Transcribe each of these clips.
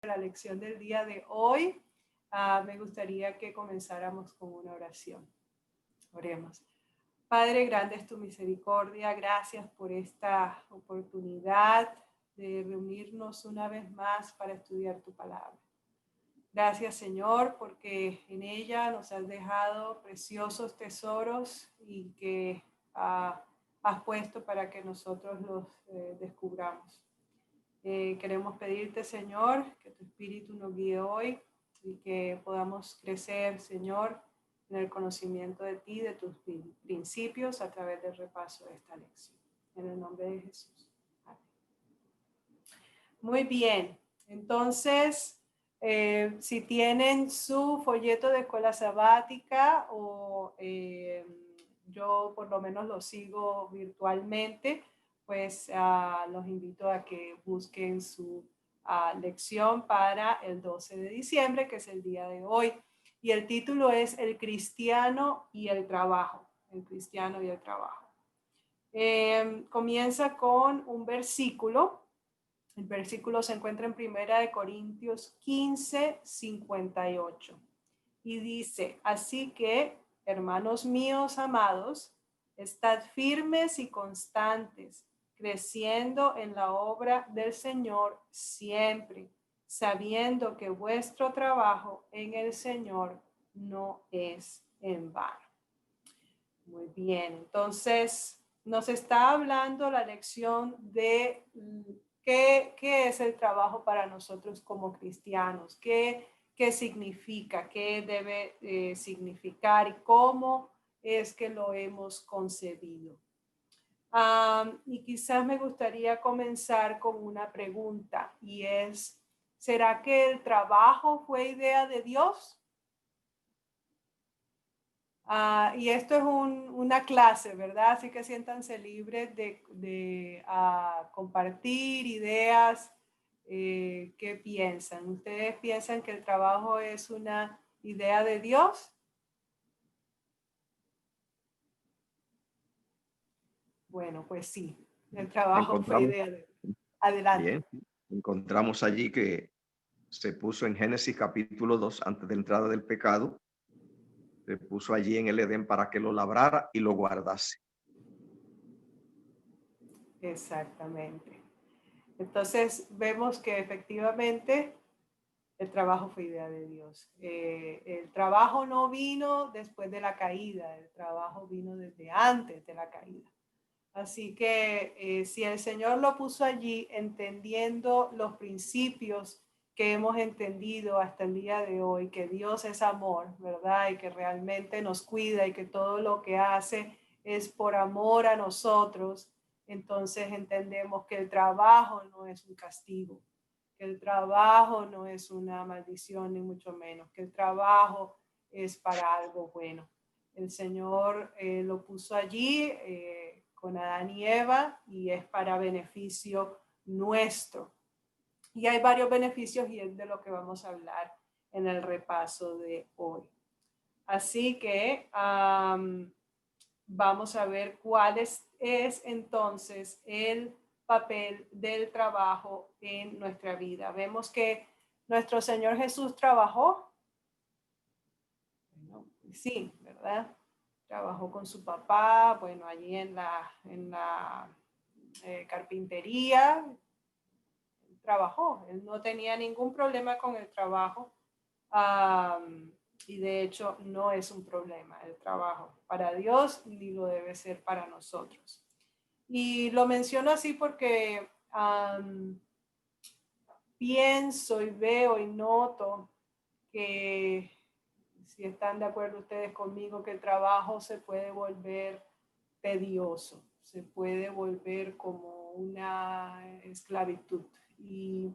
la lección del día de hoy, me gustaría que comenzáramos con una oración. Oremos. Padre, grande es tu misericordia. Gracias por esta oportunidad de reunirnos una vez más para estudiar tu palabra. Gracias, Señor, porque en ella nos has dejado preciosos tesoros y que has puesto para que nosotros los descubramos. Queremos pedirte, Señor, que tu Espíritu nos guíe hoy y que podamos crecer, Señor, en el conocimiento de ti, de tus principios a través del repaso de esta lección. En el nombre de Jesús. Amén. Muy bien, entonces, si tienen su folleto de escuela sabática o yo por lo menos lo sigo virtualmente, pues los invito a que busquen su lección para el 12 de diciembre, que es el día de hoy. Y el título es El cristiano y el trabajo. El cristiano y el trabajo. Comienza con un versículo. El versículo se encuentra en 1 Corintios 15, 58. Y dice, así que, hermanos míos amados, estad firmes y constantes, creciendo en la obra del Señor siempre, sabiendo que vuestro trabajo en el Señor no es en vano. Muy bien, entonces nos está hablando la lección de qué es el trabajo para nosotros como cristianos, qué significa, qué debe significar y cómo es que lo hemos concebido. Y quizás me gustaría comenzar con una pregunta y es, ¿será que el trabajo fue idea de Dios? Y esto es una clase, ¿verdad? Así que siéntanse libres de compartir ideas. ¿Qué piensan? ¿Ustedes piensan que el trabajo es una idea de Dios? Bueno, pues sí, el trabajo fue idea de Dios. Adelante. Bien, encontramos allí que se puso en Génesis capítulo 2, antes de la entrada del pecado, se puso allí en el Edén para que lo labrara y lo guardase. Exactamente. Entonces vemos que efectivamente el trabajo fue idea de Dios. El trabajo no vino después de la caída, el trabajo vino desde antes de la caída. Así que si el Señor lo puso allí entendiendo los principios que hemos entendido hasta el día de hoy, que Dios es amor, ¿verdad? Y que realmente nos cuida y que todo lo que hace es por amor a nosotros, entonces entendemos que el trabajo no es un castigo, que el trabajo no es una maldición, ni mucho menos, que el trabajo es para algo bueno. El Señor lo puso allí con Adán y Eva y es para beneficio nuestro. Y hay varios beneficios y es de lo que vamos a hablar en el repaso de hoy. Así que vamos a ver cuál es entonces el papel del trabajo en nuestra vida. Vemos que nuestro Señor Jesús trabajó. Bueno, sí, ¿verdad? Trabajó con su papá, bueno, allí en la carpintería. Trabajó, él no tenía ningún problema con el trabajo. Y de hecho no es un problema el trabajo para Dios ni lo debe ser para nosotros. Y lo menciono así porque pienso y veo y noto que, si están de acuerdo ustedes conmigo, que el trabajo se puede volver tedioso, se puede volver como una esclavitud. Y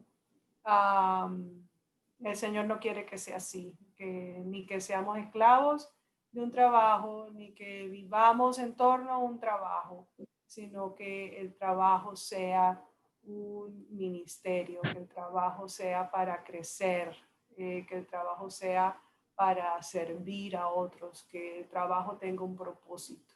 el Señor no quiere que sea así, ni que seamos esclavos de un trabajo, ni que vivamos en torno a un trabajo, sino que el trabajo sea un ministerio, que el trabajo sea para crecer, que el trabajo sea para servir a otros, que el trabajo tenga un propósito,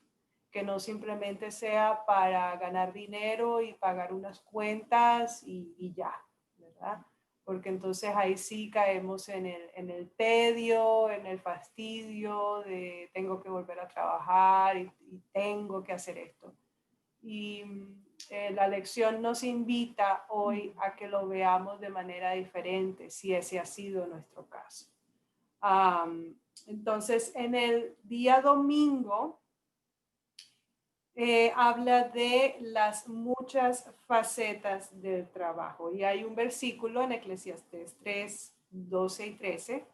que no simplemente sea para ganar dinero y pagar unas cuentas y ya, ¿verdad? porque entonces ahí sí caemos en el tedio, en el fastidio de tengo que volver a trabajar y tengo que hacer esto. Y la lección nos invita hoy a que lo veamos de manera diferente, si ese ha sido nuestro caso. Entonces, en el día domingo, habla de las muchas facetas del trabajo. Y hay un versículo en Eclesiastés 3, 12 y 13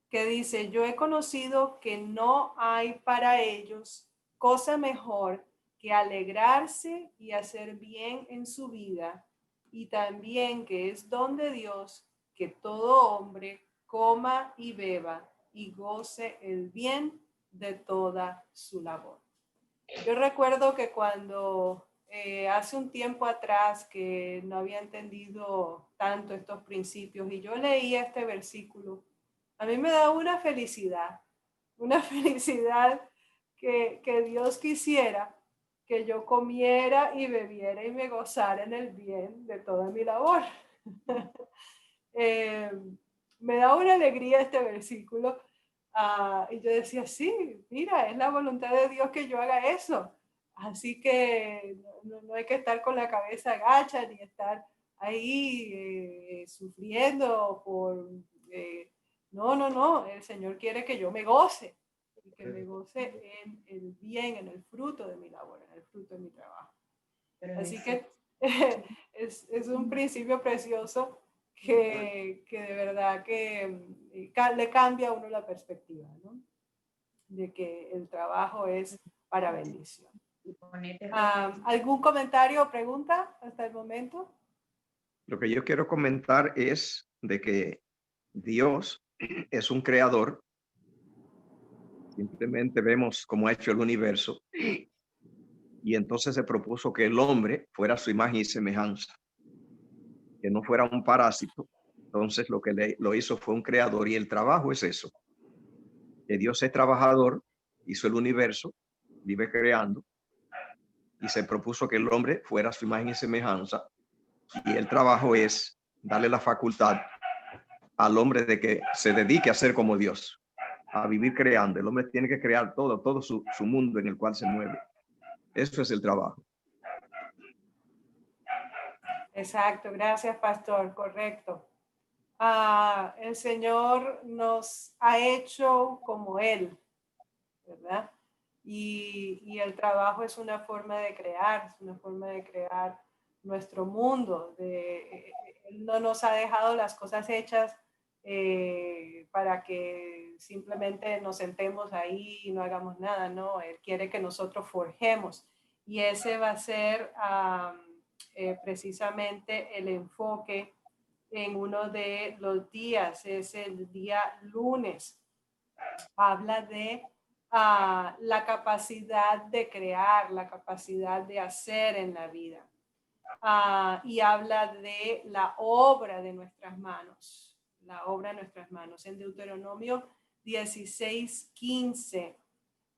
que dice, yo he conocido que no hay para ellos cosa mejor que alegrarse y hacer bien en su vida, y también que es don de Dios que todo hombre coma y beba y goce el bien de toda su labor. Yo recuerdo que cuando hace un tiempo atrás que no había entendido tanto estos principios y yo leía este versículo, a mí me da una felicidad que Dios quisiera que yo comiera y bebiera y me gozara en el bien de toda mi labor. Me da una alegría este versículo. Y yo decía, sí, mira, es la voluntad de Dios que yo haga eso. Así que no hay que estar con la cabeza agacha ni estar ahí sufriendo por... no, el Señor quiere que yo me goce y que me goce en el bien, en el fruto de mi labor, en el fruto de mi trabajo. Así que es un principio precioso que de verdad que le cambia a uno la perspectiva, ¿no? De que el trabajo es para bendición. ¿Algún comentario o pregunta hasta el momento? Lo que yo quiero comentar es de que Dios es un creador. Simplemente vemos cómo ha hecho el universo y entonces se propuso que el hombre fuera su imagen y semejanza, que no fuera un parásito. Entonces lo que lo hizo fue un creador, y el trabajo es eso, que Dios es trabajador, hizo el universo, vive creando, y se propuso que el hombre fuera su imagen y semejanza, y el trabajo es darle la facultad al hombre de que se dedique a ser como Dios, a vivir creando. El hombre tiene que crear todo su mundo en el cual se mueve. Eso es el trabajo. Exacto, gracias, pastor, correcto. El Señor nos ha hecho como Él, ¿verdad? Y el trabajo es una forma de crear, es una forma de crear nuestro mundo. Él no nos ha dejado las cosas hechas para que simplemente nos sentemos ahí y no hagamos nada, no, Él quiere que nosotros forjemos. Y ese va a ser precisamente el enfoque en uno de los días, es el día lunes. Habla de la capacidad de crear, la capacidad de hacer en la vida. Y habla de la obra de nuestras manos, la obra de nuestras manos. En Deuteronomio 16:15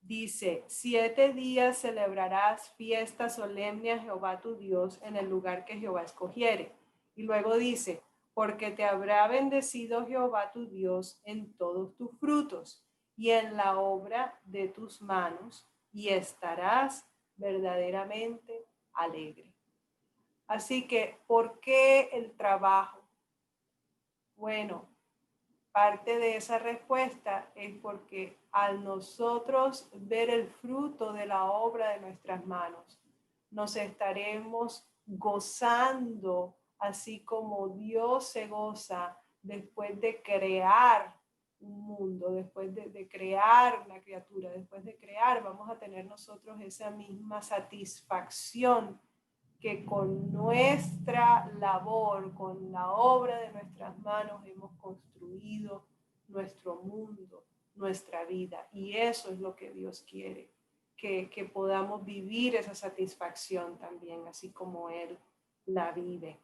dice, 7 días celebrarás fiesta solemne a Jehová tu Dios en el lugar que Jehová escogiere. Y luego dice, porque te habrá bendecido Jehová tu Dios en todos tus frutos y en la obra de tus manos, y estarás verdaderamente alegre. Así que, ¿por qué el trabajo? Bueno, parte de esa respuesta es porque al nosotros ver el fruto de la obra de nuestras manos, nos estaremos gozando, así como Dios se goza después de crear un mundo, después de crear una criatura, después de crear, vamos a tener nosotros esa misma satisfacción que con nuestra labor, con la obra de nuestras manos hemos construido nuestro mundo, nuestra vida. Y eso es lo que Dios quiere, que podamos vivir esa satisfacción también, así como Él la vive.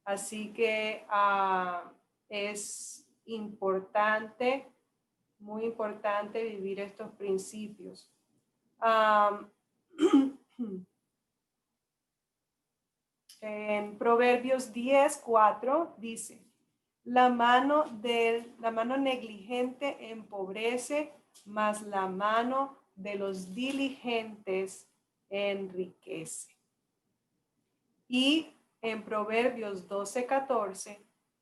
Así que es importante, muy importante vivir estos principios. En Proverbios 10:4 dice, la mano negligente empobrece, mas la mano de los diligentes enriquece. Y en Proverbios 12:14,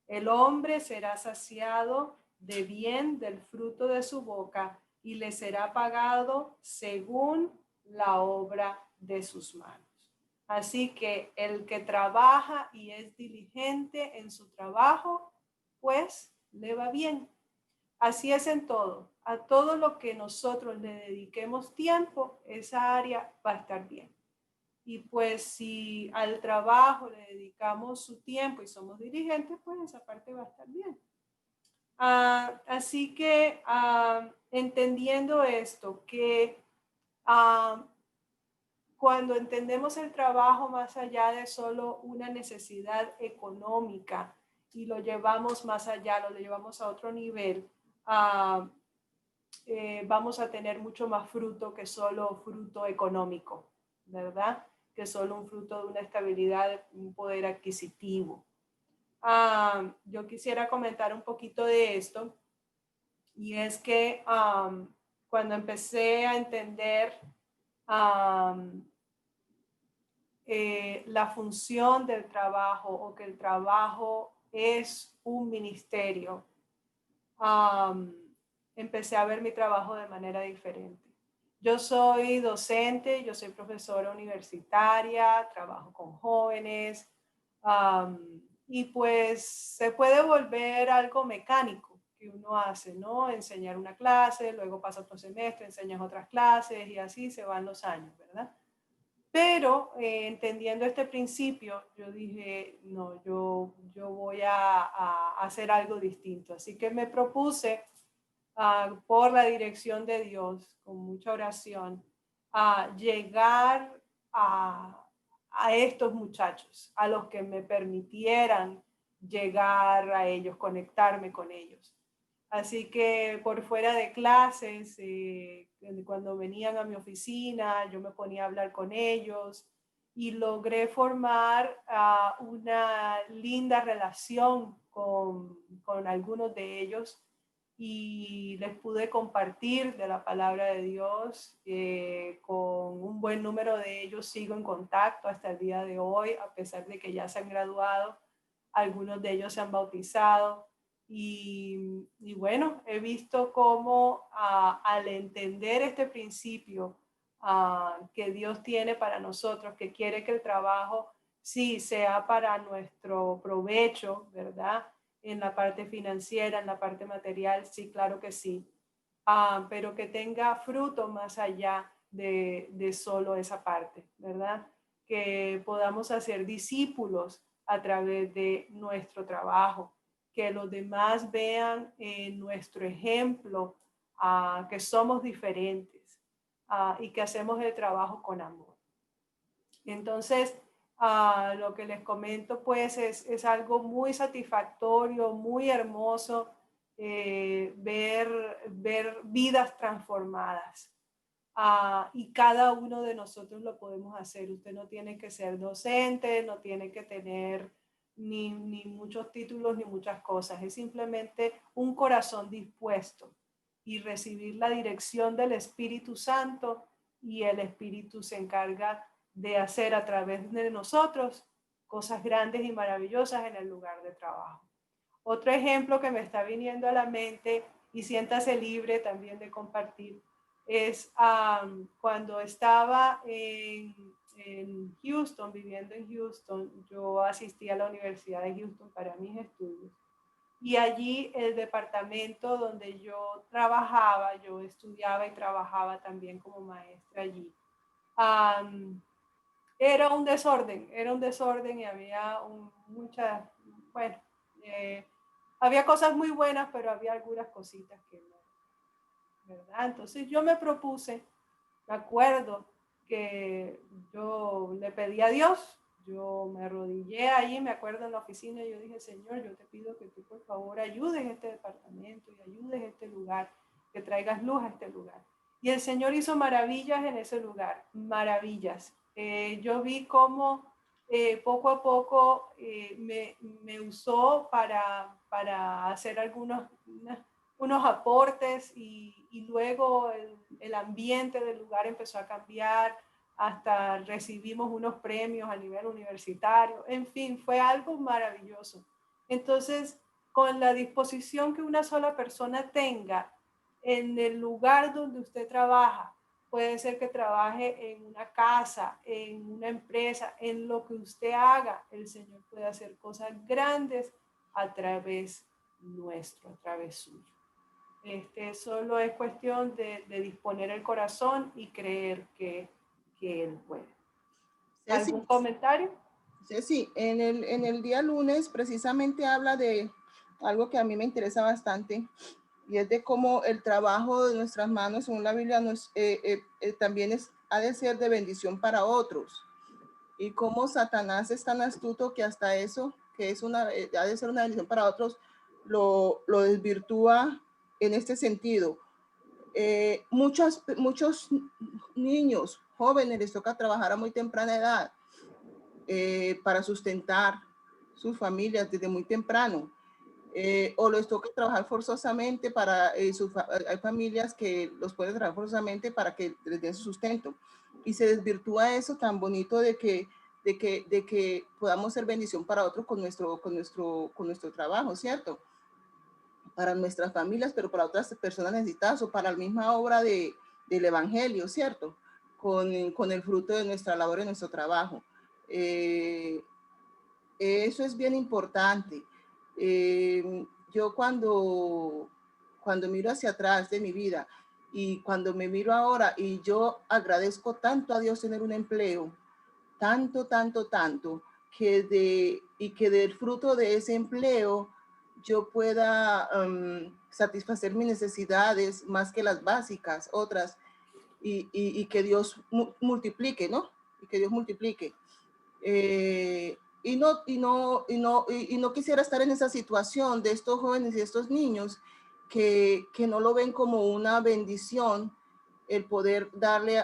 el hombre será saciado de bien del fruto de su boca y le será pagado según la obra de sus manos. Así que el que trabaja y es diligente en su trabajo, pues le va bien. Así es en todo. A todo lo que nosotros le dediquemos tiempo, esa área va a estar bien. Y pues si al trabajo le dedicamos su tiempo y somos dirigentes, pues esa parte va a estar bien. Así que entendiendo esto, que cuando entendemos el trabajo más allá de solo una necesidad económica y lo llevamos más allá, lo llevamos a otro nivel, vamos a tener mucho más fruto que solo fruto económico, ¿verdad? Que solo un fruto de una estabilidad, un poder adquisitivo. Yo quisiera comentar un poquito de esto, y es que cuando empecé a entender la función del trabajo, o que el trabajo es un ministerio, empecé a ver mi trabajo de manera diferente. Yo soy docente, yo soy profesora universitaria, trabajo con jóvenes, y pues se puede volver algo mecánico que uno hace, ¿no? Enseñar una clase, luego pasa otro semestre, enseñas otras clases y así se van los años, ¿verdad? Pero entendiendo este principio, yo dije, no, yo voy a hacer algo distinto. Así que me propuse, por la dirección de Dios, con mucha oración, a llegar a estos muchachos, a los que me permitieran llegar a ellos, conectarme con ellos. Así que por fuera de clases, cuando venían a mi oficina, yo me ponía a hablar con ellos y logré formar una linda relación con algunos de ellos, y les pude compartir de la palabra de Dios. Con un buen número de ellos sigo en contacto hasta el día de hoy, a pesar de que ya se han graduado. Algunos de ellos se han bautizado. Y bueno, he visto cómo al entender este principio que Dios tiene para nosotros, que quiere que el trabajo sí sea para nuestro provecho, ¿verdad? En la parte financiera, en la parte material, sí, claro que sí. Pero que tenga fruto más allá de solo esa parte, ¿verdad? Que podamos hacer discípulos a través de nuestro trabajo, que los demás vean en nuestro ejemplo que somos diferentes y que hacemos el trabajo con amor. Entonces, lo que les comento pues es algo muy satisfactorio, muy hermoso, ver vidas transformadas. Y cada uno de nosotros lo podemos hacer. Usted no tiene que ser docente, no tiene que tener ni muchos títulos ni muchas cosas. Es simplemente un corazón dispuesto y recibir la dirección del Espíritu Santo, y el Espíritu se encarga de hacer a través de nosotros cosas grandes y maravillosas en el lugar de trabajo. Otro ejemplo que me está viniendo a la mente, y siéntase libre también de compartir, es cuando estaba en Houston, viviendo en Houston. Yo asistí a la Universidad de Houston para mis estudios, y allí el departamento donde yo trabajaba, yo estudiaba y trabajaba también como maestra allí, era un desorden, y había muchas, bueno, había cosas muy buenas, pero había algunas cositas que no, ¿verdad? Entonces yo me propuse, me acuerdo que yo le pedí a Dios, yo me arrodillé allí, me acuerdo en la oficina, y yo dije, Señor, yo te pido que tú por favor ayudes este departamento y ayudes este lugar, que traigas luz a este lugar. Y el Señor hizo maravillas en ese lugar, maravillas. Yo vi cómo poco a poco me usó para hacer unos aportes y luego el ambiente del lugar empezó a cambiar, hasta recibimos unos premios a nivel universitario, en fin, fue algo maravilloso. Entonces, con la disposición que una sola persona tenga en el lugar donde usted trabaja, puede ser que trabaje en una casa, en una empresa, en lo que usted haga, el Señor puede hacer cosas grandes a través nuestro, a través suyo. Solo es cuestión de disponer el corazón y creer que Él puede. ¿Algún comentario? Sí, en el día lunes precisamente habla de algo que a mí me interesa bastante, y es de cómo el trabajo de nuestras manos, según la Biblia, también ha de ser de bendición para otros, y cómo Satanás es tan astuto que hasta eso, que ha de ser una bendición para otros, lo desvirtúa en este sentido. Muchos niños, jóvenes, les toca trabajar a muy temprana edad para sustentar sus familias desde muy temprano. O les toca trabajar forzosamente hay familias que los pueden trabajar forzosamente para que les den su sustento, y se desvirtúa eso tan bonito de que podamos ser bendición para otros con nuestro trabajo, ¿cierto? Para nuestras familias, pero para otras personas necesitadas, o para la misma obra del evangelio, ¿cierto? Con el fruto de nuestra labor y nuestro trabajo. Eso es bien importante. Yo cuando miro hacia atrás de mi vida, y cuando me miro ahora, y yo agradezco tanto a Dios tener un empleo, tanto, que del fruto de ese empleo yo pueda satisfacer mis necesidades más que las básicas, otras, y que Dios multiplique, ¿no? Y que Dios multiplique. Y no quisiera estar en esa situación de estos jóvenes y estos niños que no lo ven como una bendición el poder darle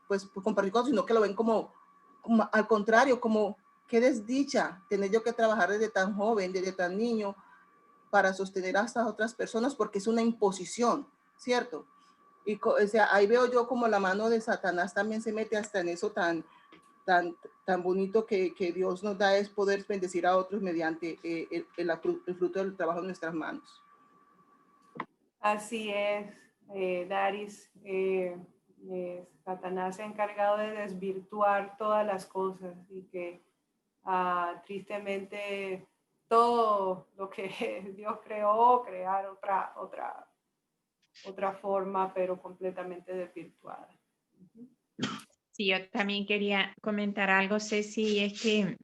pues compartir cosas, sino que lo ven como al contrario, como qué desdicha tener yo que trabajar desde tan joven, desde tan niño, para sostener a estas otras personas, porque es una imposición, ¿cierto? O sea, ahí veo yo como la mano de Satanás también se mete hasta en eso tan bonito que Dios nos da, es poder bendecir a otros mediante el fruto del trabajo de nuestras manos. Así es, Daris. Satanás se ha encargado de desvirtuar todas las cosas, y que tristemente todo lo que Dios creó, crear otra forma, pero completamente desvirtuada. Sí, yo también quería comentar algo, Ceci, es que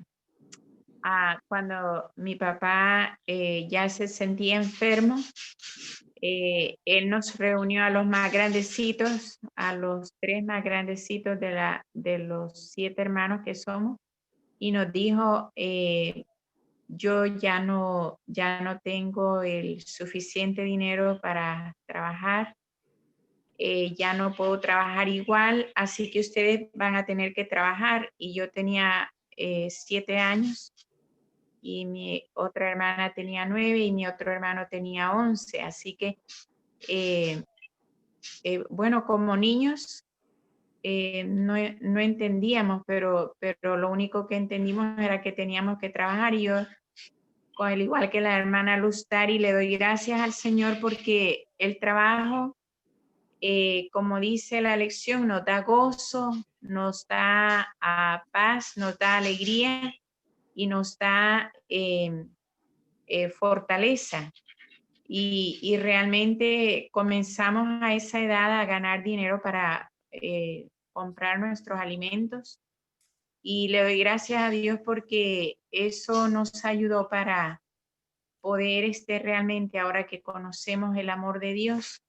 cuando mi papá ya se sentía enfermo, él nos reunió a los más grandecitos, a los 3 más grandecitos de los 7 hermanos que somos, y nos dijo, yo ya no tengo el suficiente dinero para trabajar, ya no puedo trabajar igual, así que ustedes van a tener que trabajar. Y yo tenía 7 años, y mi otra hermana tenía 9 y mi otro hermano tenía 11. Así que, bueno, como niños no entendíamos, pero lo único que entendimos era que teníamos que trabajar. Y yo, al igual que la hermana Lustari, le doy gracias al Señor porque el trabajo, como dice la lección, nos da gozo, nos da paz, nos da alegría y nos da fortaleza. Y realmente comenzamos a esa edad a ganar dinero para comprar nuestros alimentos. Y le doy gracias a Dios porque eso nos ayudó para poder realmente, ahora que conocemos el amor de Dios,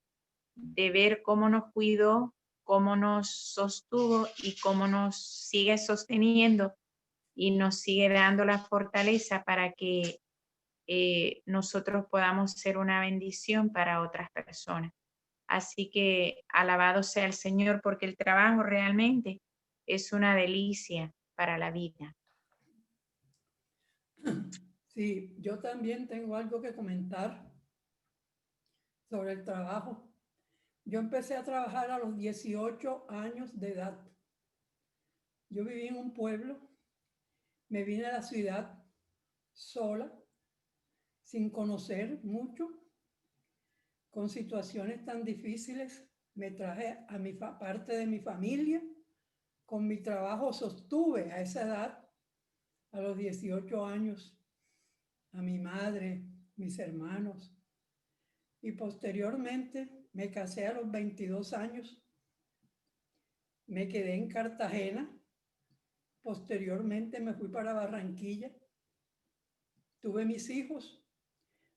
de ver cómo nos cuidó, cómo nos sostuvo y cómo nos sigue sosteniendo y nos sigue dando la fortaleza para que nosotros podamos ser una bendición para otras personas. Así que alabado sea el Señor, porque el trabajo realmente es una delicia para la vida. Sí, yo también tengo algo que comentar sobre el trabajo. Yo empecé a trabajar a los 18 años de edad. Yo viví en un pueblo, me vine a la ciudad sola, sin conocer mucho, con situaciones tan difíciles. Me traje a mi parte de mi familia. Con mi trabajo sostuve a esa edad, a los 18 años, a mi madre, mis hermanos. Y posteriormente me casé a los 22 años. Me quedé en Cartagena. Posteriormente me fui para Barranquilla. Tuve mis hijos.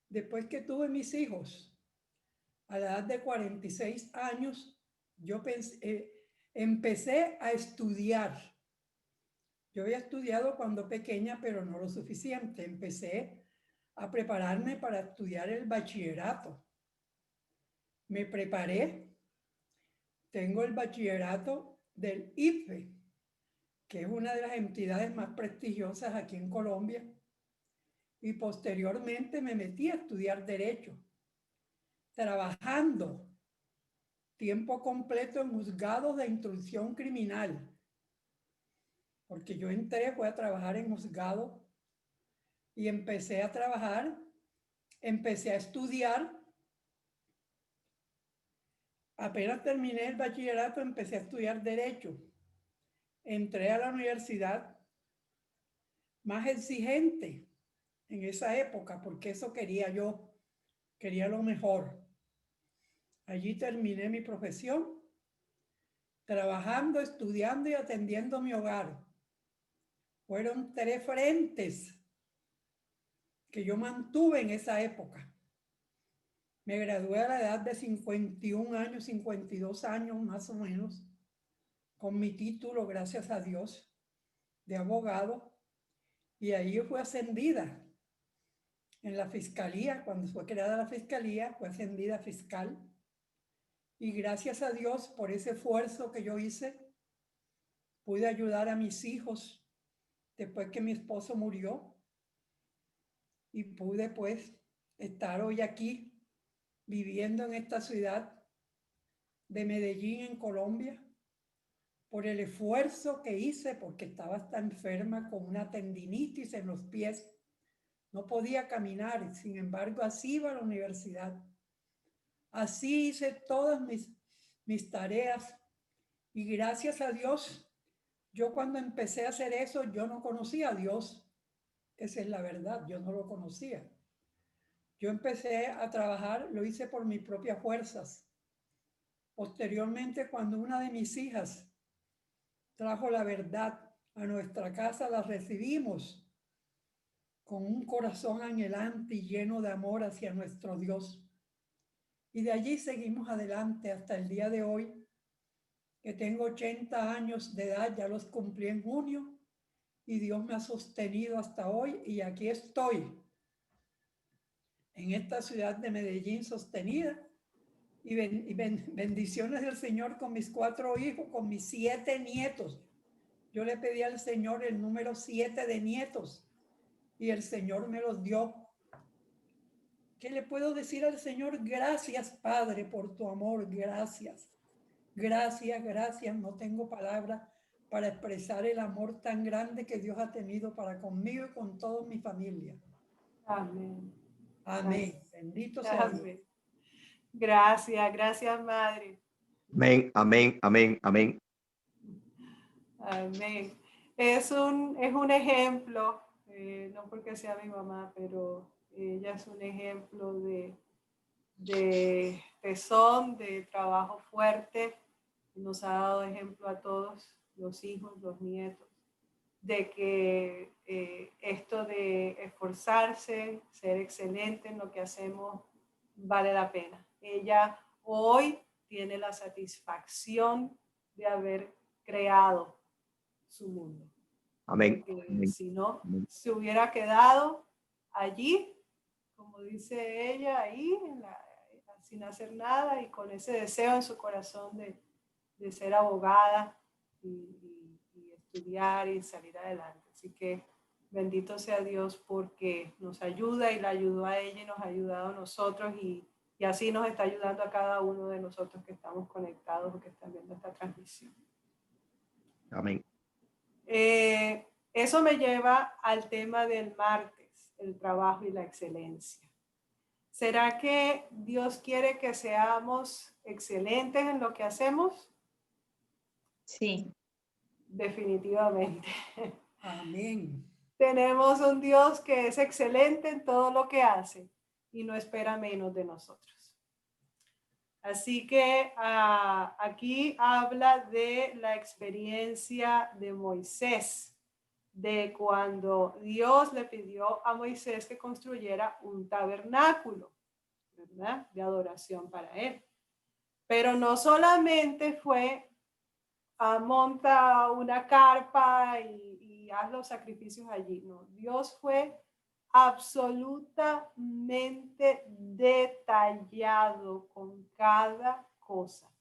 Después que tuve mis hijos, a la edad de 46 años, yo empecé a estudiar. Yo había estudiado cuando pequeña, pero no lo suficiente. Empecé a prepararme para estudiar el bachillerato. Me preparé. Tengo el bachillerato del IFE, que es una de las entidades más prestigiosas aquí en Colombia. Y posteriormente me metí a estudiar Derecho, trabajando tiempo completo en juzgados de instrucción criminal. Porque yo entré, fue a trabajar en juzgado y empecé a trabajar, empecé a estudiar. Apenas terminé el bachillerato, empecé a estudiar Derecho. Entré a la universidad más exigente en esa época, porque eso quería yo, quería lo mejor. Allí terminé mi profesión, trabajando, estudiando y atendiendo mi hogar. Fueron 3 frentes que yo mantuve en esa época. Me gradué a la edad de 51 años, 52 años más o menos, con mi título, gracias a Dios, de abogado. Y ahí fue ascendida en la fiscalía. Cuando fue creada la fiscalía, fue ascendida a fiscal. Y gracias a Dios por ese esfuerzo que yo hice, pude ayudar a mis hijos después que mi esposo murió. Y pude pues estar hoy aquí viviendo en esta ciudad de Medellín, en Colombia, por el esfuerzo que hice, porque estaba hasta enferma con una tendinitis en los pies. No podía caminar, sin embargo, así iba a la universidad. Así hice todas mis tareas y gracias a Dios, yo cuando empecé a hacer eso, yo no conocía a Dios. Esa es la verdad, yo no lo conocía. Yo empecé a trabajar, lo hice por mis propias fuerzas. Posteriormente, cuando una de mis hijas trajo la verdad a nuestra casa, la recibimos con un corazón anhelante y lleno de amor hacia nuestro Dios. Y de allí seguimos adelante hasta el día de hoy, que tengo 80 años de edad, ya los cumplí en junio, y Dios me ha sostenido hasta hoy, y aquí estoy, en esta ciudad de Medellín sostenida, y bendiciones del Señor con mis 4 hijos, con mis 7 nietos. Yo le pedí al Señor el número 7 de nietos, y el Señor me los dio. ¿Qué le puedo decir al Señor? Gracias, Padre, por tu amor. Gracias. Gracias, gracias. No tengo palabras para expresar el amor tan grande que Dios ha tenido para conmigo y con toda mi familia. Amén. Amén. Bendito sea Dios. Amén. Gracias, gracias, Madre. Amén, amén, amén, amén. Amén. Es un ejemplo, no porque sea mi mamá, pero ella es un ejemplo de tesón, de trabajo fuerte. Nos ha dado ejemplo a todos, los hijos, los nietos, de que esto de esforzarse, ser excelente en lo que hacemos, vale la pena. Ella hoy tiene la satisfacción de haber creado su mundo. Amén. Porque Amén. si no, Amén. se hubiera quedado allí, como dice ella, ahí, sin hacer nada y con ese deseo en su corazón de ser abogada y estudiar y salir adelante. Así que Bendito sea Dios porque nos ayuda y la ayudó a ella y nos ha ayudado a nosotros y así nos está ayudando a cada uno de nosotros que estamos conectados o que están viendo esta transmisión. Amén. Eso me lleva al tema del martes, el trabajo y la excelencia. ¿Será que Dios quiere que seamos excelentes en lo que hacemos? Sí. Definitivamente. Amén. Tenemos un Dios que es excelente en todo lo que hace y no espera menos de nosotros. Así que aquí habla de la experiencia de Moisés, de cuando Dios le pidió a Moisés que construyera un tabernáculo, ¿verdad? De adoración para él. Pero no solamente fue monta una carpa y haz los sacrificios allí. No, Dios fue absolutamente detallado con cada cosa.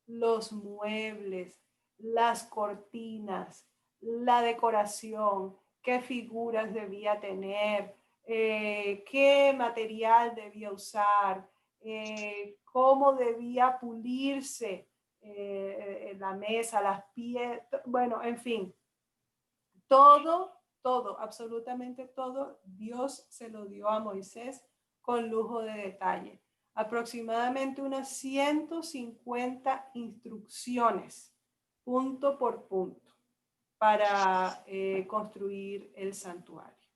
Los muebles, las cortinas, la decoración, qué figuras debía tener, qué material debía usar, cómo debía pulirse la mesa, las piezas, bueno, en fin, todo, absolutamente todo, Dios se lo dio a Moisés con lujo de detalle. Aproximadamente unas 150 instrucciones, punto por punto, para construir el santuario.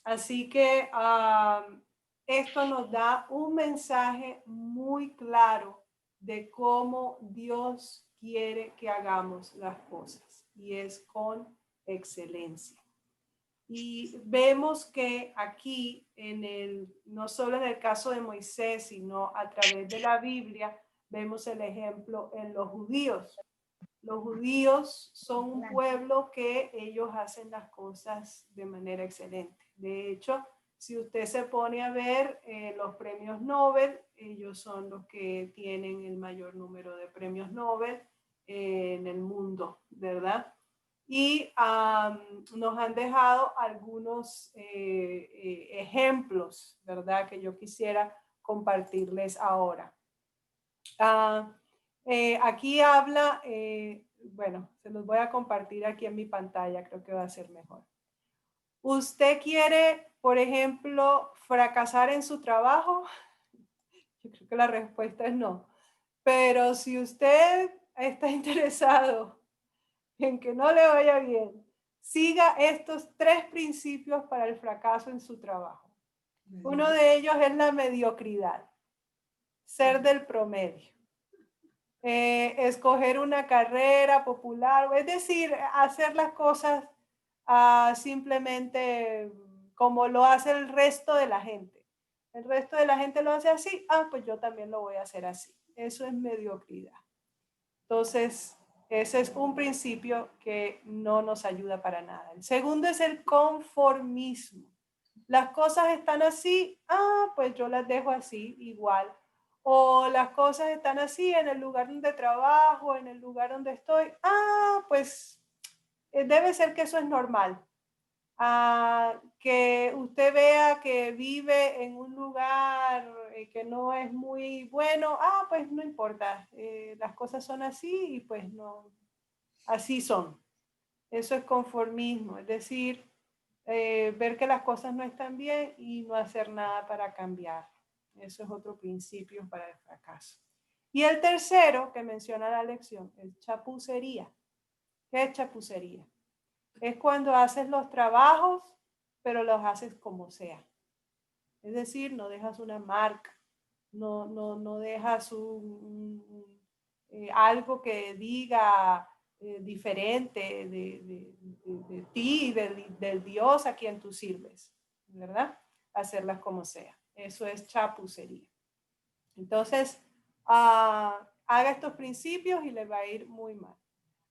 Así que esto nos da un mensaje muy claro de cómo Dios quiere que hagamos las cosas, y es con excelencia. Y vemos que aquí, no solo en el caso de Moisés, sino a través de la Biblia, vemos el ejemplo en los judíos. Los judíos son un pueblo que ellos hacen las cosas de manera excelente. De hecho, si usted se pone a ver los premios Nobel, ellos son los que tienen el mayor número de premios Nobel en el mundo, ¿verdad? Y nos han dejado algunos ejemplos, ¿verdad? Que yo quisiera compartirles ahora. Aquí habla, bueno, se los voy a compartir aquí en mi pantalla, creo que va a ser mejor. ¿Usted quiere, por ejemplo, fracasar en su trabajo? Yo creo que la respuesta es no. Pero si usted está interesado en que no le vaya bien, siga estos 3 principios para el fracaso en su trabajo. Uno de ellos es la mediocridad, ser del promedio. Escoger una carrera popular, es decir, hacer las cosas simplemente como lo hace el resto de la gente. El resto de la gente lo hace así, pues yo también lo voy a hacer así. Eso es mediocridad. Entonces, ese es un principio que no nos ayuda para nada. El segundo es el conformismo. Las cosas están así, pues yo las dejo así igual. O las cosas están así en el lugar donde trabajo, en el lugar donde estoy. Pues debe ser que eso es normal. Que usted vea que vive en un lugar que no es muy bueno, pues no importa. Las cosas son así y pues no, así son. Eso es conformismo, es decir, ver que las cosas no están bien y no hacer nada para cambiar. Eso es otro principio para el fracaso. Y el tercero que menciona la lección es chapucería. ¿Qué es chapucería? Es cuando haces los trabajos, pero los haces como sea. Es decir, no dejas una marca, no dejas algo que diga diferente de ti, del Dios a quien tú sirves, ¿verdad? Hacerlas como sea. Eso es chapucería. Entonces, haga estos principios y le va a ir muy mal.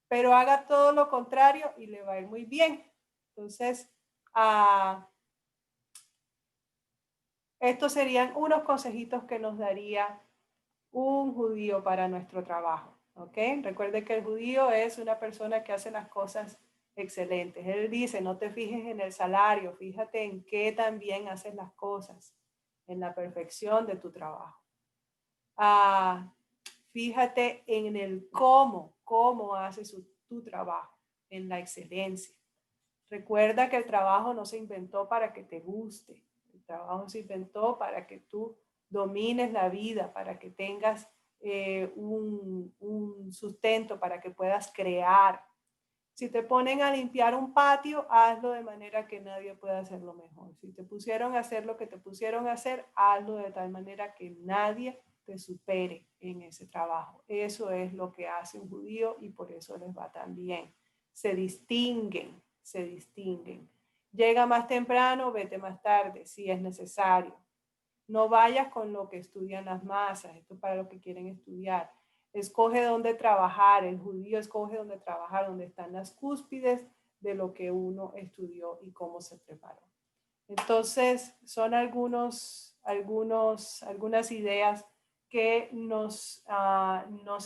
Pero haga todo lo contrario y le va a ir muy bien. Entonces, estos serían unos consejitos que nos daría un judío para nuestro trabajo. ¿Ok? Recuerde que el judío es una persona que hace las cosas excelentes. Él dice, no te fijes en el salario, fíjate en qué también haces las cosas, en la perfección de tu trabajo. Fíjate en el cómo haces tu trabajo, en la excelencia. Recuerda que el trabajo no se inventó para que te guste. El trabajo se inventó para que tú domines la vida, para que tengas un sustento, para que puedas crear. Si te ponen a limpiar un patio, hazlo de manera que nadie pueda hacerlo mejor. Si te pusieron a hacer lo que te pusieron a hacer, hazlo de tal manera que nadie te supere en ese trabajo. Eso es lo que hace un judío y por eso les va tan bien. Se distinguen. Llega más temprano, vete más tarde, si es necesario. No vayas con lo que estudian las masas, esto es para lo que quieren estudiar. Escoge dónde trabajar, el judío escoge dónde trabajar, donde están las cúspides de lo que uno estudió y cómo se preparó. Entonces, son algunas ideas que nos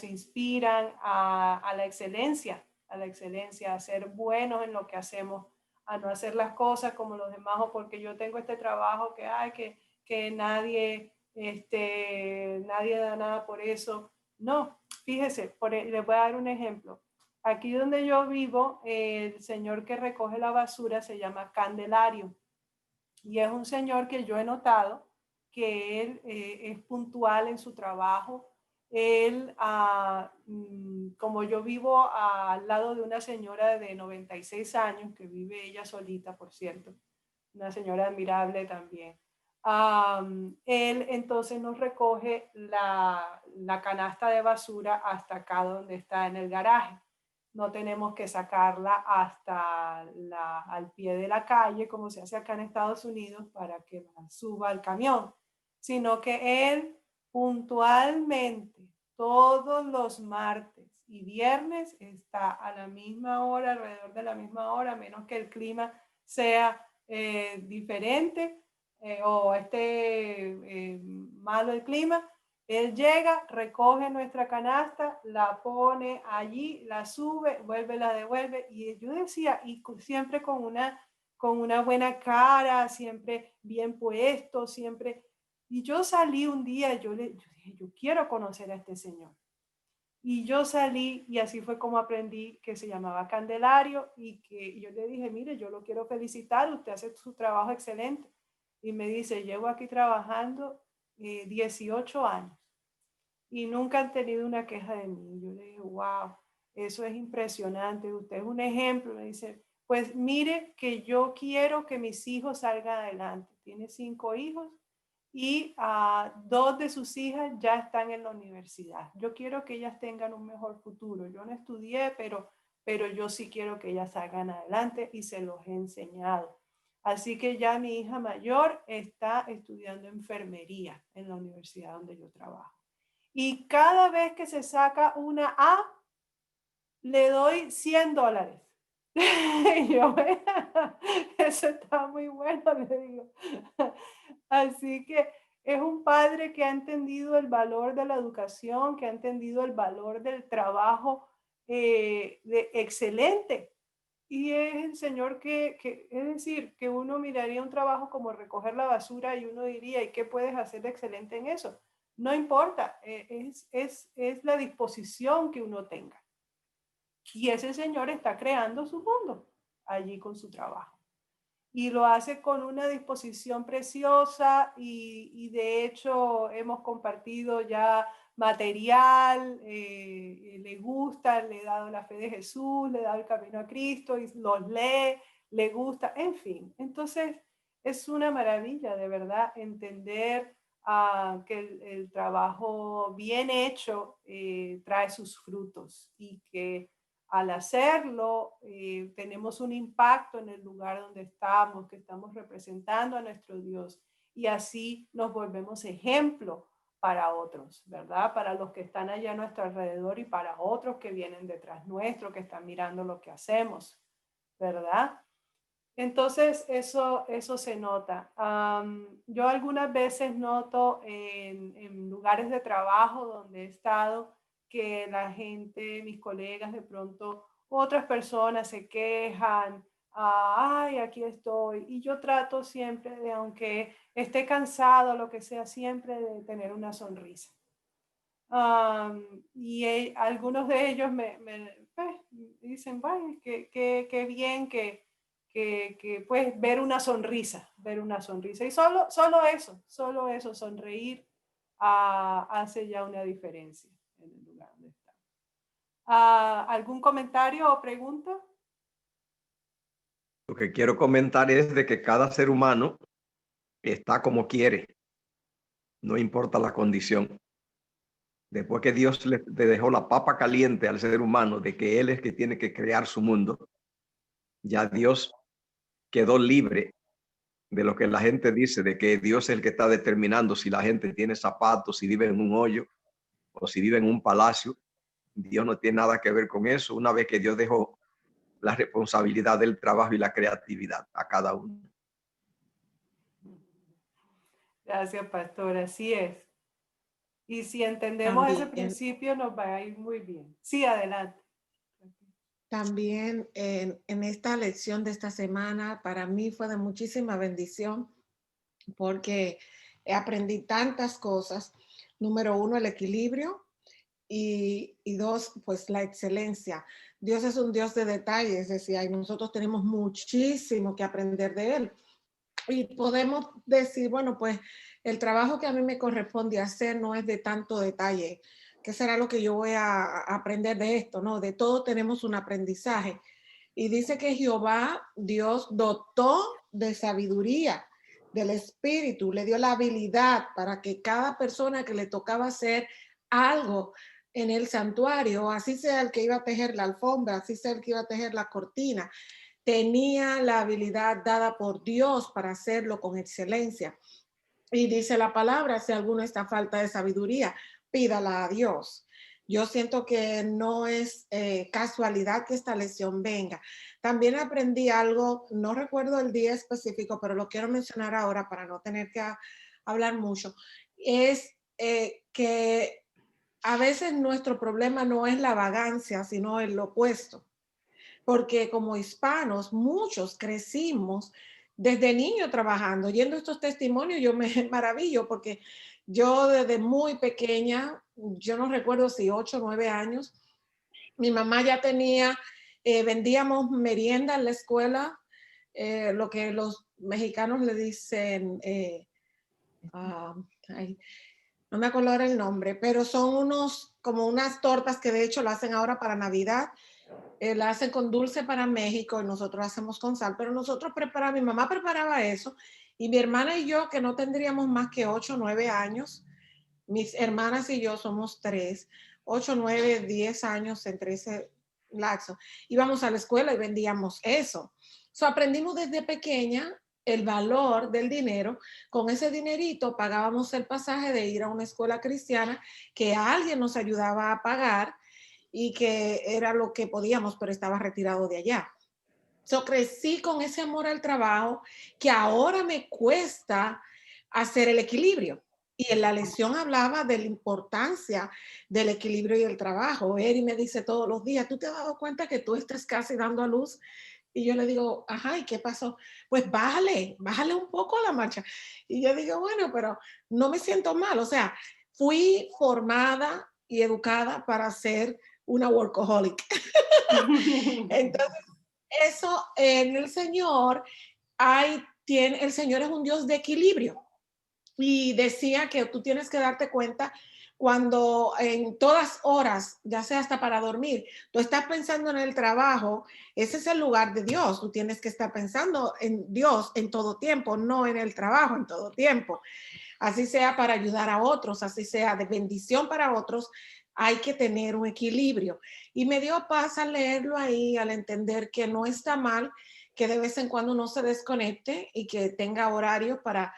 inspiran a la excelencia, a ser buenos en lo que hacemos, a no hacer las cosas como los demás, o porque yo tengo este trabajo que nadie da nada por eso. No, fíjese, les voy a dar un ejemplo. Aquí donde yo vivo, el señor que recoge la basura se llama Candelario. Y es un señor que yo he notado que él es puntual en su trabajo. Él, como yo vivo al lado de una señora de 96 años, que vive ella solita, por cierto, una señora admirable también. Él entonces nos recoge la canasta de basura hasta acá donde está en el garaje. No tenemos que sacarla hasta al pie de la calle, como se hace acá en Estados Unidos, para que la suba al camión, sino que él puntualmente todos los martes y viernes está a la misma hora, alrededor de la misma hora, menos que el clima sea diferente o esté malo el clima. Él llega, recoge nuestra canasta, la pone allí, la sube, vuelve, la devuelve. Y yo decía, y siempre con una buena cara, siempre bien puesto, siempre. Y yo salí un día, yo dije, yo quiero conocer a este señor. Y yo salí y así fue como aprendí que se llamaba Candelario y que yo le dije, mire, yo lo quiero felicitar, usted hace su trabajo excelente. Y me dice, llevo aquí trabajando 18 años y nunca han tenido una queja de mí. Yo le dije, wow, eso es impresionante, usted es un ejemplo. Me dice, pues mire que yo quiero que mis hijos salgan adelante. Tiene 5 hijos y 2 de sus hijas ya están en la universidad. Yo quiero que ellas tengan un mejor futuro. Yo no estudié, pero yo sí quiero que ellas salgan adelante y se los he enseñado. Así que ya mi hija mayor está estudiando enfermería en la universidad donde yo trabajo. Y cada vez que se saca una A, le doy $100. Y yo, eso está muy bueno, le digo. Así que es un padre que ha entendido el valor de la educación, que ha entendido el valor del trabajo excelente. Y es el señor es decir, que uno miraría un trabajo como recoger la basura y uno diría, ¿y qué puedes hacer de excelente en eso? No importa, es la disposición que uno tenga. Y ese señor está creando su mundo allí con su trabajo. Y lo hace con una disposición preciosa y de hecho hemos compartido ya material, le gusta, le he dado la fe de Jesús, le he dado el camino a Cristo y los lee, le gusta, en fin. Entonces es una maravilla de verdad entender que el trabajo bien hecho trae sus frutos y que al hacerlo tenemos un impacto en el lugar donde estamos, que estamos representando a nuestro Dios y así nos volvemos ejemplo para otros, ¿verdad? Para los que están allá a nuestro alrededor y para otros que vienen detrás nuestro, que están mirando lo que hacemos, ¿verdad? Entonces, eso se nota. Yo algunas veces noto en lugares de trabajo donde he estado que la gente, mis colegas de pronto otras personas se quejan, ay, aquí estoy. Y yo trato siempre de, aunque esté cansado, lo que sea, siempre de tener una sonrisa. Algunos de ellos pues, dicen, vaya, qué bien que pues ver una sonrisa. Y solo eso, sonreír hace ya una diferencia en el lugar donde está. ¿Algún comentario o pregunta? Lo que quiero comentar es de que cada ser humano está como quiere, no importa la condición. Después que Dios le dejó la papa caliente al ser humano de que él es que tiene que crear su mundo, ya Dios quedó libre de lo que la gente dice, de que Dios es el que está determinando si la gente tiene zapatos, si vive en un hoyo o si vive en un palacio. Dios no tiene nada que ver con eso, una vez que Dios dejó la responsabilidad del trabajo y la creatividad a cada uno. Gracias, pastor. Así es. Y si entendemos ese principio, nos va a ir muy bien. Sí, adelante. También en esta lección de esta semana, para mí fue de muchísima bendición porque aprendí tantas cosas. Número uno, el equilibrio y dos, pues la excelencia. Dios es un Dios de detalles, decía, y nosotros tenemos muchísimo que aprender de Él. Y podemos decir, bueno, pues el trabajo que a mí me corresponde hacer no es de tanto detalle. ¿Qué será lo que yo voy a aprender de esto? No, de todo tenemos un aprendizaje. Y dice que Jehová, Dios, dotó de sabiduría del Espíritu, le dio la habilidad para que cada persona que le tocaba hacer algo en el santuario, así sea el que iba a tejer la alfombra, así sea el que iba a tejer la cortina, tenía la habilidad dada por Dios para hacerlo con excelencia. Y dice la palabra, si alguno está falta de sabiduría, pídala a Dios. Yo siento que no es casualidad que esta lección venga. También aprendí algo, no recuerdo el día específico, pero lo quiero mencionar ahora para no tener que hablar mucho. Es que a veces nuestro problema no es la vagancia, sino el opuesto. Porque como hispanos, muchos crecimos desde niño trabajando. Yendo estos testimonios, yo me maravillo porque yo desde muy pequeña, yo no recuerdo si 8 o 9 años, mi mamá ya tenía, vendíamos merienda en la escuela, lo que los mexicanos le dicen, no me acuerdo ahora el nombre, pero son como unas tortas que de hecho lo hacen ahora para Navidad. La hacen con dulce para México y nosotros hacemos con sal, pero nosotros mi mamá preparaba eso y mi hermana y yo, que no tendríamos más que 8 o 9 años, mis hermanas y yo somos 3, 8, 9, 10 años entre ese lapso, íbamos a la escuela y vendíamos eso. Aprendimos desde pequeña el valor del dinero. Con ese dinerito pagábamos el pasaje de ir a una escuela cristiana que alguien nos ayudaba a pagar y que era lo que podíamos, pero estaba retirado de allá. Crecí con ese amor al trabajo que ahora me cuesta hacer el equilibrio. Y en la lección hablaba de la importancia del equilibrio y el trabajo. Eri me dice todos los días, ¿tú te has dado cuenta que tú estás casi dando a luz? Y yo le digo, ajá, ¿y qué pasó? Pues bájale un poco a la marcha. Y yo digo, bueno, pero no me siento mal. O sea, fui formada y educada para ser una workaholic. Entonces, eso en el Señor el Señor es un Dios de equilibrio. Y decía que tú tienes que darte cuenta cuando en todas horas, ya sea hasta para dormir, tú estás pensando en el trabajo, ese es el lugar de Dios. Tú tienes que estar pensando en Dios en todo tiempo, no en el trabajo en todo tiempo. Así sea para ayudar a otros, así sea de bendición para otros, hay que tener un equilibrio. Y me dio paz al leerlo ahí, al entender que no está mal que de vez en cuando uno se desconecte y que tenga horario para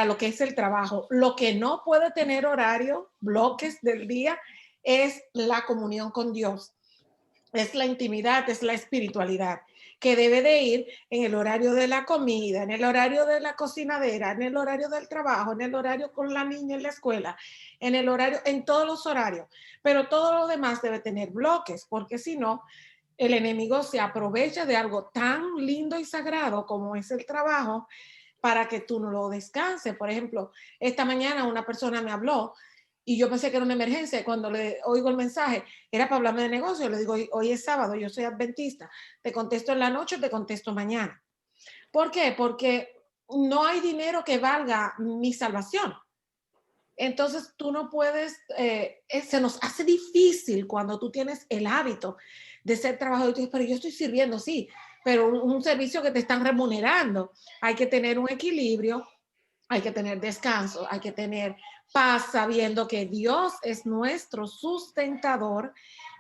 lo que es el trabajo. Lo que no puede tener horario, bloques del día, es la comunión con Dios. Es la intimidad, es la espiritualidad. que debe de ir en el horario de la comida, en el horario de la cocinadera, en el horario del trabajo, en el horario con la niña en la escuela, en el horario, en todos los horarios. Pero todo lo demás debe tener bloques, porque si no, el enemigo se aprovecha de algo tan lindo y sagrado como es el trabajo para que tú no lo descanses. Por ejemplo, esta mañana una persona me habló y yo pensé que era una emergencia. Cuando le oigo el mensaje, era para hablarme de negocio. Le digo, hoy es sábado, yo soy adventista. Te contesto en la noche, te contesto mañana. ¿Por qué? Porque no hay dinero que valga mi salvación. Entonces tú no puedes, se nos hace difícil cuando tú tienes el hábito de ser trabajador. Pero yo estoy sirviendo, sí, pero un servicio que te están remunerando. Hay que tener un equilibrio, hay que tener descanso, hay que tener paz sabiendo que Dios es nuestro sustentador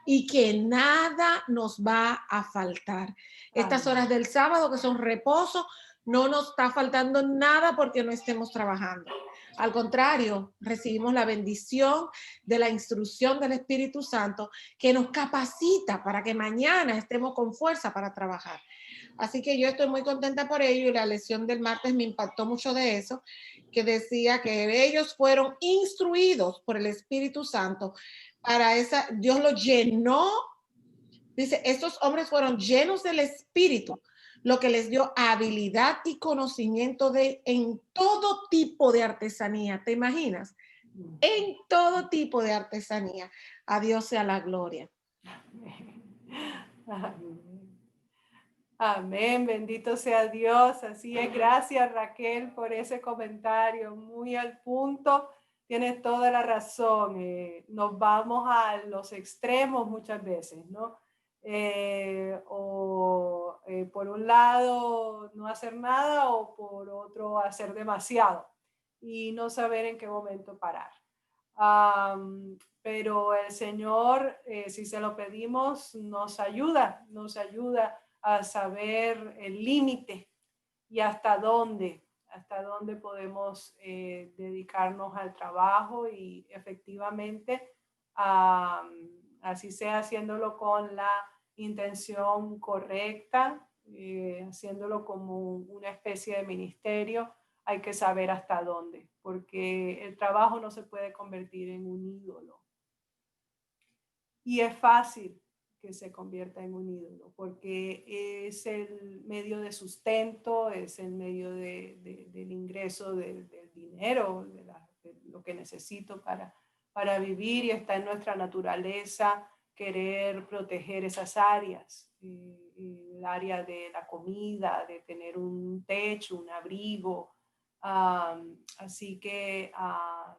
y que nada nos va a faltar. Estas horas del sábado que son reposo, no nos está faltando nada porque no estemos trabajando. Al contrario, recibimos la bendición de la instrucción del Espíritu Santo que nos capacita para que mañana estemos con fuerza para trabajar. Así que yo estoy muy contenta por ello y la lección del martes me impactó mucho de eso, que decía que ellos fueron instruidos por el Espíritu Santo para esa, Dios los llenó, dice, estos hombres fueron llenos del Espíritu, lo que les dio habilidad y conocimiento en todo tipo de artesanía, ¿te imaginas? En todo tipo de artesanía. A Dios sea la gloria. Amén. Amén, bendito sea Dios. Así es, gracias Raquel por ese comentario, muy al punto. Tienes toda la razón. Nos vamos a los extremos muchas veces, ¿no? Por un lado no hacer nada o por otro hacer demasiado y no saber en qué momento parar. Pero el Señor, si se lo pedimos, nos ayuda a saber el límite y hasta dónde podemos dedicarnos al trabajo y efectivamente, así sea haciéndolo con la intención correcta, haciéndolo como una especie de ministerio, hay que saber hasta dónde, porque el trabajo no se puede convertir en un ídolo. Y es fácil que se convierta en un ídolo, porque es el medio de sustento, es el medio del ingreso del dinero, de lo que necesito para vivir, y está en nuestra naturaleza querer proteger esas áreas, el área de la comida, de tener un techo, un abrigo. Así que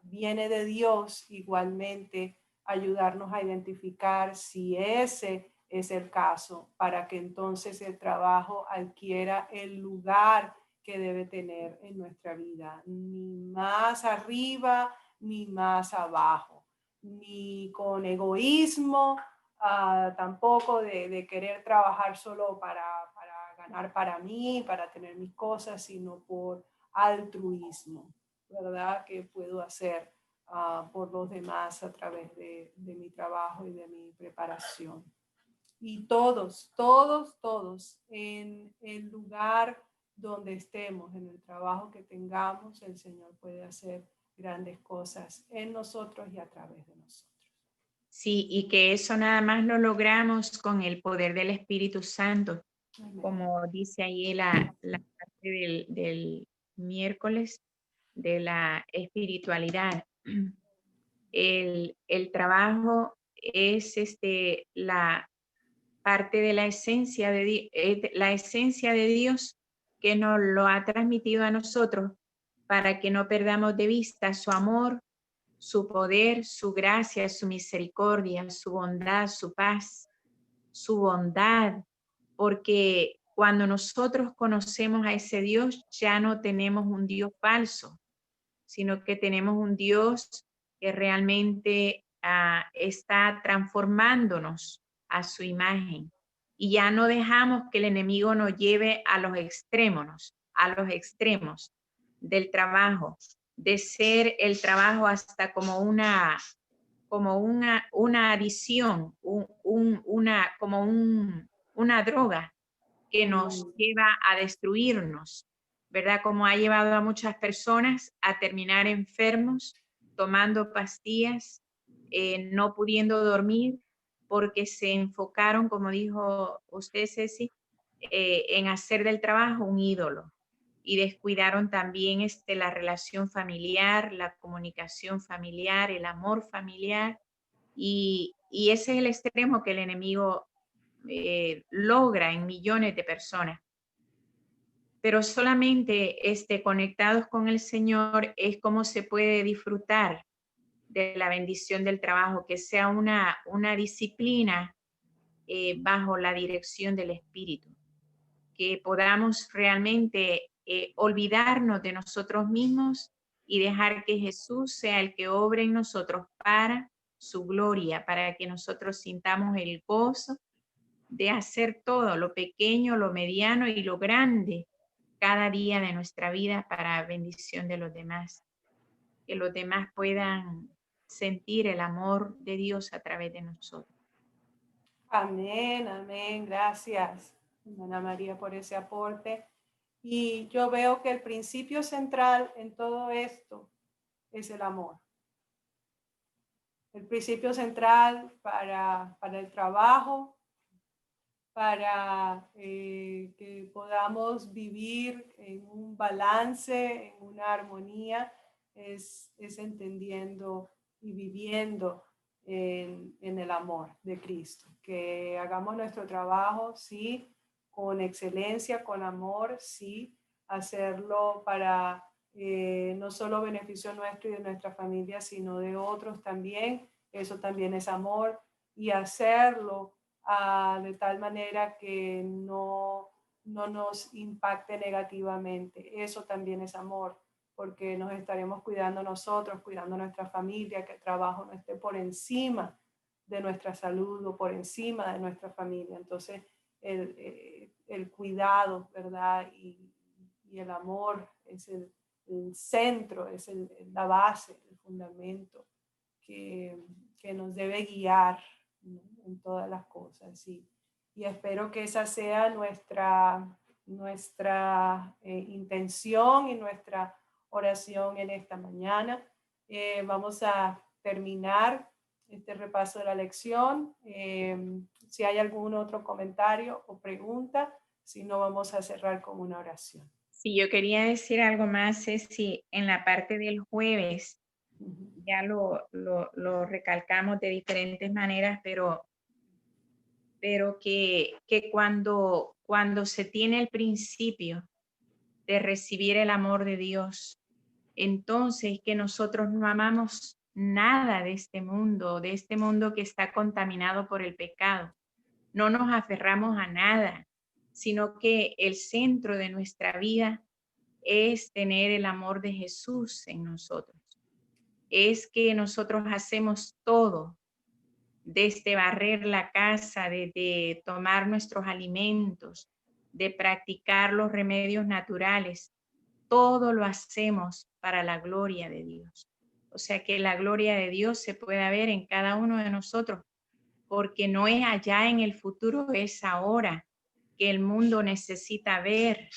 viene de Dios igualmente ayudarnos a identificar si ese es el caso, para que entonces el trabajo adquiera el lugar que debe tener en nuestra vida, ni más arriba ni más abajo, ni con egoísmo, tampoco de querer trabajar solo para ganar para mí, para tener mis cosas, sino por altruismo, ¿verdad? Que puedo hacer por los demás a través de mi trabajo y de mi preparación. Y todos, en el lugar donde estemos, en el trabajo que tengamos, el Señor puede hacer grandes cosas en nosotros y a través de nosotros. Sí, y que eso nada más lo logramos con el poder del Espíritu Santo. Amén. Como dice ahí la parte del miércoles de la espiritualidad. El trabajo es la parte de la esencia de Dios que nos lo ha transmitido a nosotros para que no perdamos de vista su amor, su poder, su gracia, su misericordia, su bondad, su paz, su bondad, porque cuando nosotros conocemos a ese Dios, ya no tenemos un Dios falso, sino que tenemos un Dios que realmente está transformándonos a su imagen. Y ya no dejamos que el enemigo nos lleve a los extremos del trabajo, de ser el trabajo hasta como una adicción, una droga, que nos lleva a destruirnos, ¿verdad? Como ha llevado a muchas personas a terminar enfermos, tomando pastillas, no pudiendo dormir, porque se enfocaron, como dijo usted, Ceci, en hacer del trabajo un ídolo. Y descuidaron también la relación familiar, la comunicación familiar, el amor familiar. Y ese es el extremo que el enemigo logra en millones de personas. Pero solamente conectados con el Señor es como se puede disfrutar de la bendición del trabajo, que sea una disciplina bajo la dirección del Espíritu, que podamos realmente olvidarnos de nosotros mismos y dejar que Jesús sea el que obre en nosotros para su gloria, para que nosotros sintamos el gozo de hacer todo, lo pequeño, lo mediano y lo grande, cada día de nuestra vida para bendición de los demás. Que los demás puedan sentir el amor de Dios a través de nosotros. Amén, amén. Gracias, Ana María, por ese aporte. Y yo veo que el principio central en todo esto es el amor. El principio central para el trabajo, para que podamos vivir en un balance, en una armonía, es entendiendo y viviendo en el amor de Cristo. Que hagamos nuestro trabajo, sí, con excelencia, con amor, sí, hacerlo para no solo beneficio nuestro y de nuestra familia, sino de otros también. Eso también es amor, y hacerlo de tal manera que no nos impacte negativamente. Eso también es amor, porque nos estaremos cuidando nosotros, cuidando nuestra familia, que el trabajo no esté por encima de nuestra salud o por encima de nuestra familia. Entonces, el cuidado, ¿verdad? Y el amor es el centro, es la base, el fundamento que nos debe guiar, ¿no?, en todas las cosas. Y espero que esa sea nuestra intención y nuestra oración en esta mañana. Vamos a terminar este repaso de la lección. Si hay algún otro comentario o pregunta, si no, vamos a cerrar con una oración. Sí, yo quería decir algo más, Ceci, en la parte del jueves. Ya lo recalcamos de diferentes maneras, pero que cuando se tiene el principio de recibir el amor de Dios, entonces que nosotros no amamos nada de este mundo que está contaminado por el pecado. No nos aferramos a nada, sino que el centro de nuestra vida es tener el amor de Jesús en nosotros. Es que nosotros hacemos todo, desde barrer la casa, de tomar nuestros alimentos, de practicar los remedios naturales. Todo lo hacemos para la gloria de Dios. O sea, que la gloria de Dios se pueda ver en cada uno de nosotros, porque no es allá en el futuro, es ahora que el mundo necesita ver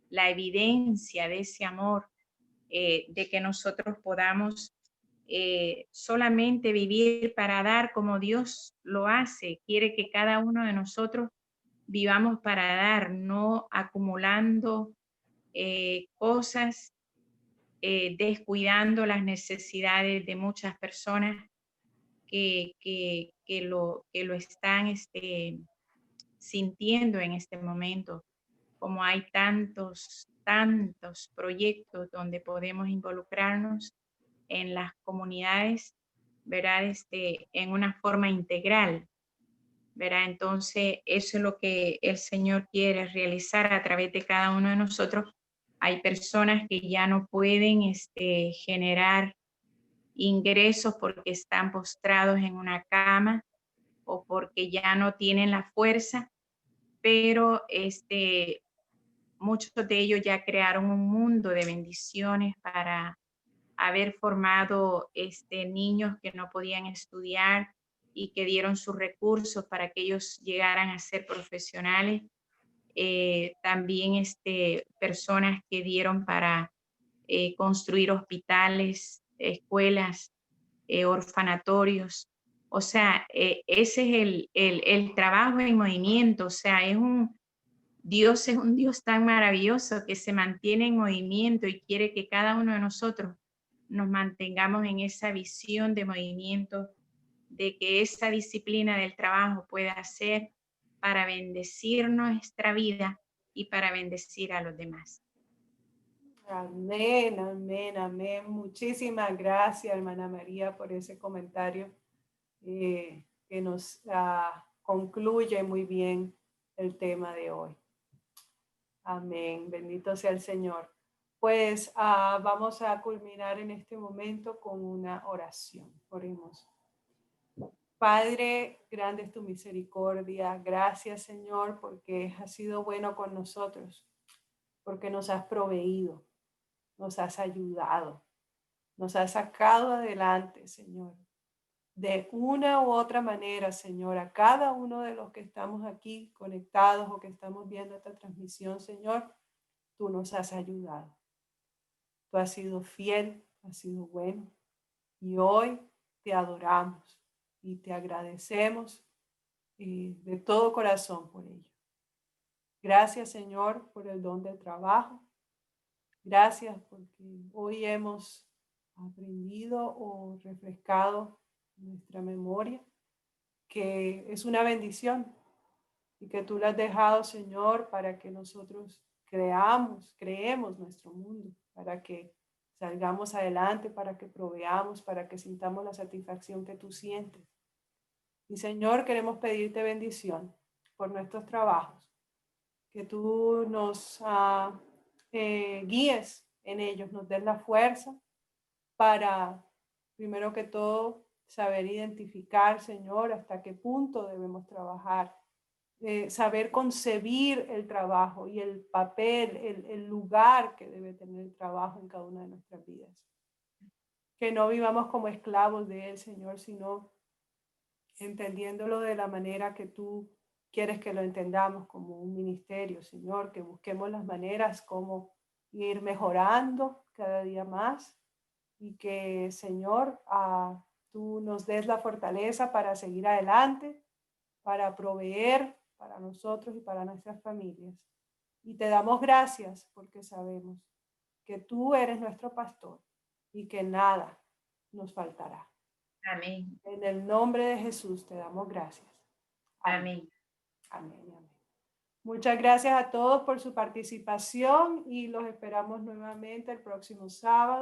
la evidencia de ese amor, de que nosotros podamos solamente vivir para dar como Dios lo hace. Quiere que cada uno de nosotros vivamos para dar, no acumulando cosas, descuidando las necesidades de muchas personas que lo están sintiendo en este momento. Como hay tantos proyectos donde podemos involucrarnos en las comunidades, ¿verdad? En una forma integral, ¿verdad? Entonces, eso es lo que el Señor quiere realizar a través de cada uno de nosotros. Hay personas que ya no pueden generar ingresos porque están postrados en una cama o porque ya no tienen la fuerza, pero muchos de ellos ya crearon un mundo de bendiciones para haber formado niños que no podían estudiar y que dieron sus recursos para que ellos llegaran a ser profesionales. también personas que dieron para construir hospitales, escuelas, orfanatorios. O sea, ese es el trabajo en movimiento. O sea, Dios es un Dios tan maravilloso que se mantiene en movimiento y quiere que cada uno de nosotros nos mantengamos en esa visión de movimiento, de que esa disciplina del trabajo pueda ser para bendecir nuestra vida y para bendecir a los demás. Amén, amén, amén. Muchísimas gracias, hermana María, por ese comentario que nos concluye muy bien el tema de hoy. Amén, bendito sea el Señor. Pues vamos a culminar en este momento con una oración. Oremos. Padre, grande es tu misericordia. Gracias, Señor, porque has sido bueno con nosotros, porque nos has proveído, nos has ayudado, nos has sacado adelante, Señor. De una u otra manera, Señor, a cada uno de los que estamos aquí conectados o que estamos viendo esta transmisión, Señor, tú nos has ayudado. Tú has sido fiel, has sido bueno. Y hoy te adoramos y te agradecemos de todo corazón por ello. Gracias, Señor, por el don del trabajo. Gracias porque hoy hemos aprendido o refrescado nuestra memoria, que es una bendición y que tú la has dejado, Señor, para que nosotros creemos nuestro mundo, para que salgamos adelante, para que proveamos, para que sintamos la satisfacción que tú sientes. Y Señor, queremos pedirte bendición por nuestros trabajos, que tú nos guíes en ellos, nos des la fuerza para, primero que todo, saber identificar, Señor, hasta qué punto debemos trabajar, saber concebir el trabajo y el papel, el lugar que debe tener el trabajo en cada una de nuestras vidas. Que no vivamos como esclavos de él, Señor, sino entendiéndolo de la manera que tú quieres que lo entendamos, como un ministerio, Señor, que busquemos las maneras como ir mejorando cada día más y que, Señor, tú nos des la fortaleza para seguir adelante, para proveer para nosotros y para nuestras familias. Y te damos gracias porque sabemos que tú eres nuestro pastor y que nada nos faltará. Amén. En el nombre de Jesús te damos gracias. Amén. Amén. Amén. Muchas gracias a todos por su participación y los esperamos nuevamente el próximo sábado.